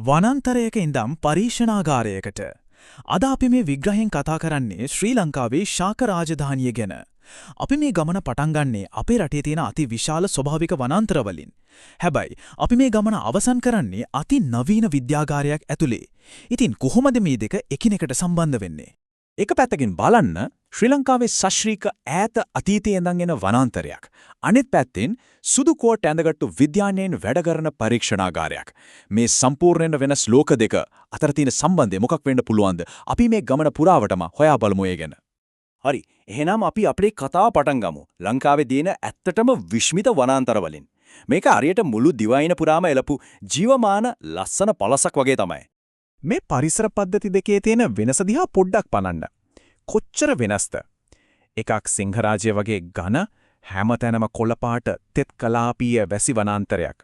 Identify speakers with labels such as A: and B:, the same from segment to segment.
A: වනාන්තරයක ඉඳන් පරීක්ෂණාගාරයකට. අද අපි මේ විග්‍රහයෙන් කතා කරන්නේ ශ්‍රී ලංකාවේ ශාක රාජධානිය ගැන. අපි මේ ගමන පටන් ගන්නේ අපේ රටේ තියෙන අති විශාල ස්වභාවික වනාන්තර වලින්. හැබැයි අපි මේ ගමන අවසන් කරන්නේ අති නවීන විද්‍යාගාරයක් ඇතුලේ. ඉතින් කොහොමද මේ දෙක එකිනෙකට සම්බන්ධ වෙන්නේ?
B: එක පැත්තකින් බලන්න ශ්‍රී ලංකාවේ ශාස්ත්‍රීය ඈත අතීතයේ ඉඳන් එන වනාන්තරයක්. අනිත් පැත්තෙන් සුදු කෝට් ඇඳගත්තු විද්‍යාඥයන් වැඩ කරන පරීක්ෂණාගාරයක්. මේ සම්පූර්ණයෙන් වෙනස් ලෝක දෙක අතර තියෙන සම්බන්ධය මොකක් වෙන්න පුළුවන්ද? අපි මේ ගමන පුරාවටම හොයා බලමු ඒ ගැන. හරි. එහෙනම් අපි අපේ කතාව පටන් ගමු. ලංකාවේ දින ඇත්තටම විශ්මිත වනාන්තර වලින්. මේක හරියට මුළු දිවයින පුරාම එළපු ජීවමාන ලස්සන පළසක් වගේ තමයි.
C: මේ පරිසර පද්ධති දෙකේ තියෙන වෙනස දිහා පොඩ්ඩක් බලන්න. කොච්චර වෙනස්ද? එකක් සිංහරාජය වගේ ඝන හැමතැනම කොළපාට තෙත් කලාපීය වැසි වනාන්තරයක්.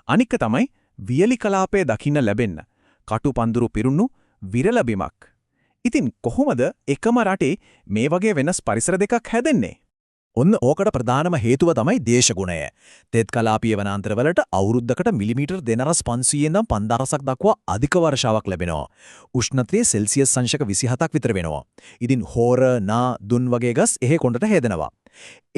C: අනික තමයි වියලි කලාපයේ දකින්න ලැබෙන්න කටු පඳුරු පිරුණු විරල බිමක්. ඉතින් කොහොමද එකම රටේ මේ වගේ වෙනස් පරිසර දෙකක් හැදෙන්නේ?
B: ඔන්න ඕකට ප්‍රධානම හේතුව තමයි දේශගුණය. තෙත් කලාපීය වනාන්තරවලට අවුරුද්දකට මිලිමීටර් 2500 ඉඳන් 5000ක් දක්වා අධික වර්ෂාවක් ලැබෙනවා. උෂ්ණත්වය සෙල්සියස් අංශක 27ක් විතර වෙනවා. ඉතින් හෝර, නා, දුන් වගේ ගස් එහෙ කොණ්ඩට හේදෙනවා.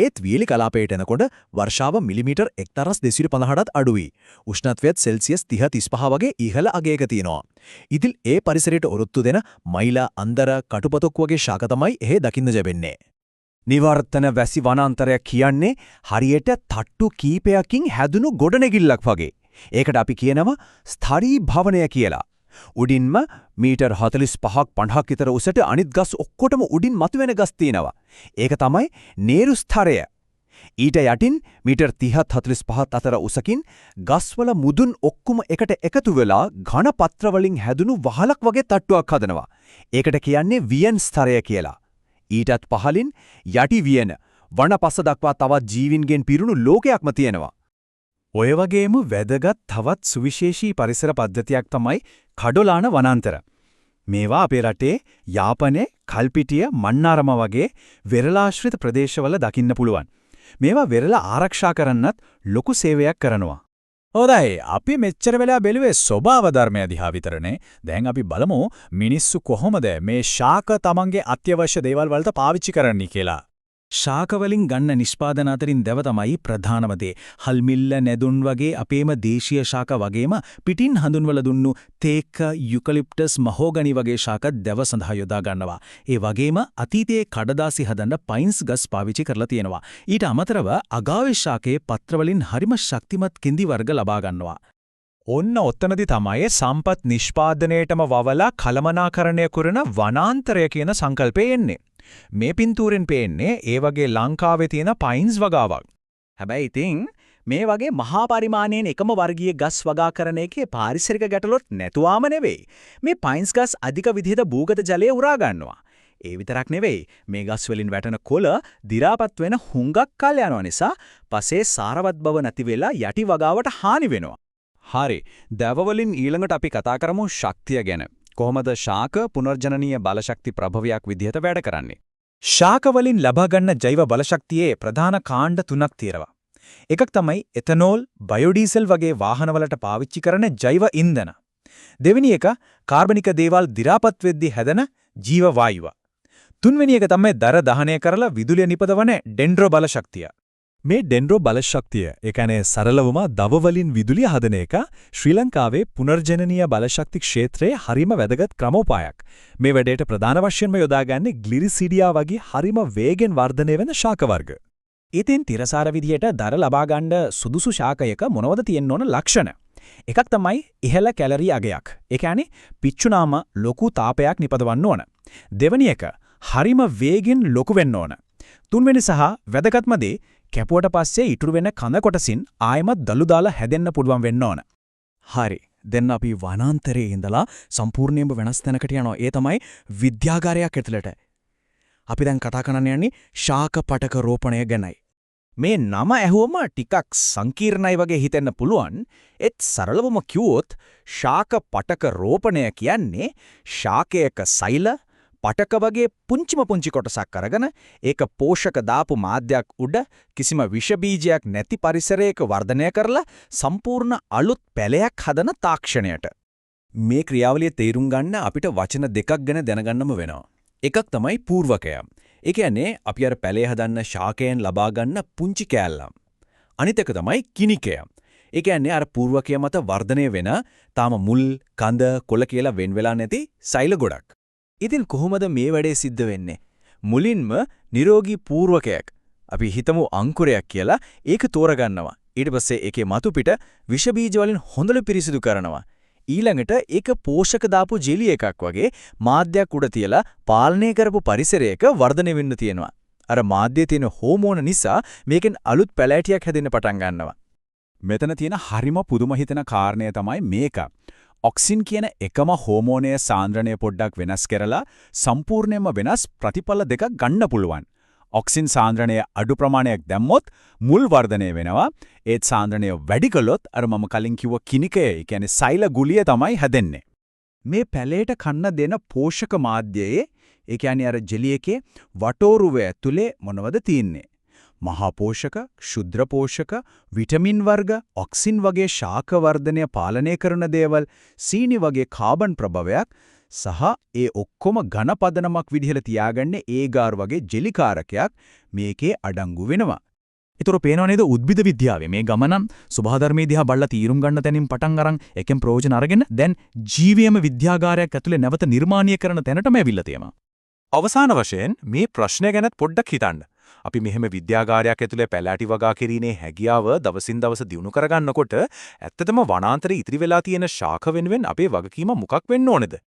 B: ඒත් වියලි කලාපයට එනකොට වර්ෂාව මිලිමීටර් 1250ටත් අඩුයි. උෂ්ණත්වයත් සෙල්සියස් 30-35 වගේ ඉහළ අගයක තියෙනවා. ඉතින් ඒ පරිසරයට ඔරොත්තු දෙන මයිලා, අන්දර, කටුපතොක් වගේ ශාක තමයි එහෙ දකින්න ලැබෙන්නේ. නිවර්තන වැසි වනාන්තරයක් කියන්නේ හරියට තට්ටු කීපයකින් හැදුණු ගොඩනැගිල්ලක් වගේ. ඒකට අපි කියනවා ස්ථාරී භවනය කියලා. උඩින්ම මීටර් 45ක් 50ක් විතර උසට අනිත් ගස් ඔක්කොටම උඩින් මතුවෙන ගස් තියෙනවා. ඒක තමයි නේරු ස්ථරය. ඊට යටින් මීටර් 30-45 අතර උසකින් ගස්වල මුදුන් ඔක්කොම එකට එකතු වෙලා ඝන පත්‍ර වලින් හැදුණු වහලක් වගේ තට්ටුවක් හදනවා. ඒකට කියන්නේ වියන් ස්ථරය කියලා. ඊටත් පහලින් යටි වියන වනපස දක්වා තවත් ජීවින්ගෙන් පිරුණු ලෝකයක්ම තියෙනවා.
C: ඔය වගේම වැදගත් තවත් සුවිශේෂී පරිසර පද්ධතියක් තමයි කඩොලාන වනාන්තර. මේවා අපේ රටේ යාපනයේ කල්පිටිය, මන්නාරම වගේ වෙරළාශ්‍රිත ප්‍රදේශවල දකින්න පුළුවන්. මේවා වෙරළ ආරක්ෂා කරන්නත් ලොකු සේවයක් කරනවා.
B: හොඳයි, අපි මෙච්චර වෙලා බැලුවේ ස්වභාව ධර්මය දිහා විතරනේ. දැන් අපි බලමු මිනිස්සු කොහොමද මේ ශාක තමන්ගේ අත්‍යවශ්‍ය දේවල් වලට පාවිච්චි කරන්නේ කියලා.
A: ශාක වලින් ගන්න නිෂ්පාදන අතරින් දැව තමයි ප්‍රධානම දේ. හල්මිල්ල, නැදුන් වගේ අපේම දේශීය ශාක වගේම පිටින් හඳුන්වලා දුන්නු තේක, යුකලිප්ටස්, මහෝගනි වගේ ශාක දැව සඳහා යොදා ගන්නවා. ඒ වගේම අතීතයේ කඩදාසි හදන්න පයින්ස් ගස් පාවිච්චි කරලා තියෙනවා. ඊට අමතරව අගාවේ ශාකයේ පත්‍ර වලින් හරිම ශක්තිමත් කිඳි වර්ග ලබා ගන්නවා.
C: ඔන්න ඔතනදි තමයි සම්පත් නිෂ්පාදනයේටම වවලා කළමනාකරණය කරන වනාන්තරය කියන සංකල්පය එන්නේ. මේ පින්තූරෙන් පේන්නේ ඒ වගේ ලංකාවේ තියෙන පයින්ස් වගාවක්.
B: හැබැයි ඉතින් මේ වගේ මහා පරිමාණයෙන් එකම වර්ගීය ගස් වගා කරන එකේ පාරිසරික ගැටලුවක් නැතුවම නෙවෙයි. මේ පයින්ස් ගස් අධික විදිහට භූගත ජලය උරා ගන්නවා. ඒ විතරක් නෙවෙයි, මේ ගස් වලින් වැටෙන කොළ දි รา පත් වෙන හුඟක් කල් යනවා නිසා පසේ සාරවත් බව නැති වෙලා යටි වගාවට හානි වෙනවා.
C: හරි. දැව වලින් ඊළඟට අපි කතා කරමු ශක්තිය ගැන. කොහොමද ශාක පුනර්ජනනීය බලශක්ති ප්‍රභවයක් විදිහට වැඩ කරන්නේ? ශාක වලින් ලබා ගන්න ජෛව බලශක්තියේ ප්‍රධාන කාණ්ඩ තුනක් තියෙනවා. එකක් තමයි එතනෝල්, බයෝඩීසල් වගේ වාහනවලට පාවිච්චි කරන ජෛව ඉන්ධන. දෙවෙනි එක කාබනික දේවල් දි รา පත් වෙද්දී හැදෙන ජීව වායුව. තුන්වෙනි එක තමයි දර දහනය කරලා විදුලිය නිපදවන ඩෙන්ඩ්‍රෝ බලශක්තිය. මේ ඩෙන්ඩ්‍රෝ බලශක්තිය, ඒ කියන්නේ සරලවම දව වලින් විදුලිය හදන එක, ශ්‍රී ලංකාවේ පුනර්ජනනීය බලශක්ති ක්ෂේත්‍රයේ හරිම වැදගත් ක්‍රමෝපායක්. මේ වැඩේට ප්‍රධාන වශයෙන්ම යොදාගන්නේ ග්ලිරිසිඩියා වගේ හරිම වේගෙන් වර්ධනය වෙන ශාක වර්ග.
B: ඉතින් තිරසාර විදියට දර ලබා ගන්න සුදුසු ශාකයක මොනවද තියෙන්න ඕන ලක්ෂණ? එකක් තමයි ඉහළ කැලරි අගයක්. ඒ කියන්නේ පිච්චුනාම ලොකු තාපයක් නිපදවන්න ඕන. දෙවෙනි එක හරිම වේගෙන් ලොකු වෙන්න ඕන. තුන්වෙනි සහ වැදගත්ම දේ කැපුවට පස්සේ ඉතුරු වෙන කඳ කොටසින් ආයෙමත් දළු දාලා හැදෙන්න පුළුවන් වෙන්න ඕන.
C: හරි. දැන් අපි වනාන්තරයේ ඉඳලා සම්පූර්ණයෙන්ම වෙනස් තැනකට යනවා. ඒ තමයි විද්‍යාගාරයක් ඇතුළට. අපි දැන් කතා කරන්න යන්නේ ශාක පටක රෝපණය ගැනයි.
B: මේ නම ඇහුවම ටිකක් සංකීර්ණයි වගේ හිතෙන්න පුළුවන්. ඒත් සරලවම කිව්වොත් ශාක පටක රෝපණය කියන්නේ ශාකයක සෛල පටක වගේ පුංචි කොටසක් අරගෙන ඒක පෝෂක දාපු මාධ්‍යයක් උඩ කිසිම විෂ බීජයක් නැති පරිසරයක වර්ධනය කරලා සම්පූර්ණ අලුත් පැලයක් හදන තාක්ෂණයට.
C: මේ ක්‍රියාවලිය තේරුම් ගන්න අපිට වචන දෙකක් ගැන දැනගන්නම වෙනවා. එකක් තමයි පූර්වකය. ඒ කියන්නේ අපි අර පැලේ හදන්න ශාකයෙන් ලබා ගන්න පුංචි කෑල්ලම්. අනිත් එක තමයි කිනිකය. ඒ කියන්නේ අර පූර්වකය මත වර්ධනය වෙන තාම මුල්, කඳ, කොළ කියලා වෙන් වෙලා නැති සෛල ගොඩක්.
D: ඉතින් කොහොමද මේ වැඩේ සිද්ධ වෙන්නේ? මුලින්ම නිරෝගී පූර්වකයක් අපි හිතමු අංකුරයක් කියලා ඒක තෝරගන්නවා. ඊට පස්සේ ඒකේ මතු පිට විෂ බීජ වලින් හොඳට පිරිසිදු කරනවා. ඊළඟට ඒක පෝෂක දාපු ජෙලි එකක් වගේ මාධ්‍යයක් උඩ තියලා පාලනය කරපු පරිසරයක වර්ධනය වෙන්න තියෙනවා. අර මාධ්‍යයේ තියෙන හෝමෝන නිසා මේකෙන් අලුත් පැලෑටියක් හැදෙන්න පටන් ගන්නවා.
C: මෙතන තියෙන හරිම පුදුම හිතන කාරණය තමයි මේක. ඔක්සින් කියන එකම හෝමෝනයේ සාන්ද්‍රණය පොඩ්ඩක් වෙනස් කරලා සම්පූර්ණයෙන්ම වෙනස් ප්‍රතිඵල දෙකක් ගන්න පුළුවන්. ඔක්සින් සාන්ද්‍රණය අඩු ප්‍රමාණයක් දැම්මොත් මුල් වර්ධනය වෙනවා. ඒත් සාන්ද්‍රණය වැඩි කළොත් අර මම කලින් කිව්ව කිනිකය, ඒ කියන්නේ සෛල ගුලිය තමයි හැදෙන්නේ.
D: මේ පැලේට කන්න දෙන පෝෂක මාධ්‍යයේ ඒ කියන්නේ අර ජෙලි එකේ වටෝරුව ඇතුලේ මොනවද තියෙන්නේ? මහා පෝෂක, ක්ෂුද්‍ර පෝෂක, විටමින් වර්ග, ඔක්සින් වගේ ශාක වර්ධනය පාලනය කරන දේවල්, සීනි වගේ කාබන් ප්‍රභවයක් සහ ඒ ඔක්කොම ඝන පදනමක් විදිහට තියාගන්නේ ඒගාර් වගේ ජෙලිකාරකයක් මේකේ අඩංගු වෙනවා.
A: ඒතර පේනව නේද උද්භිද විද්‍යාවේ මේ ගමනන් සුභාධර්මයේ දිහා බලලා තීරුම් ගන්න තැනින් පටන් අරන් එකෙන් ප්‍රයෝජන අරගෙන දැන් ජීවීයම විද්‍යාගාරයක් ඇතුලේ නැවත නිර්මාණීය කරන තැනටම ඇවිල්ලා තියෙනවා.
B: අවසාන වශයෙන් මේ ප්‍රශ්නය ගැනත් පොඩ්ඩක් හිතන්න. අපි මෙහෙම විද්‍යාගාරයක් ඇතුලේ පැලෑටි වගා කිරීමේ හැකියාව දවසින් දවස දියුණු කරගන්නකොට ඇත්තටම වනාන්තරේ ඉතිරි වෙලා තියෙන ශාක වෙනුවෙන් අපේ වගකීම මොකක් වෙන්න ඕනේද?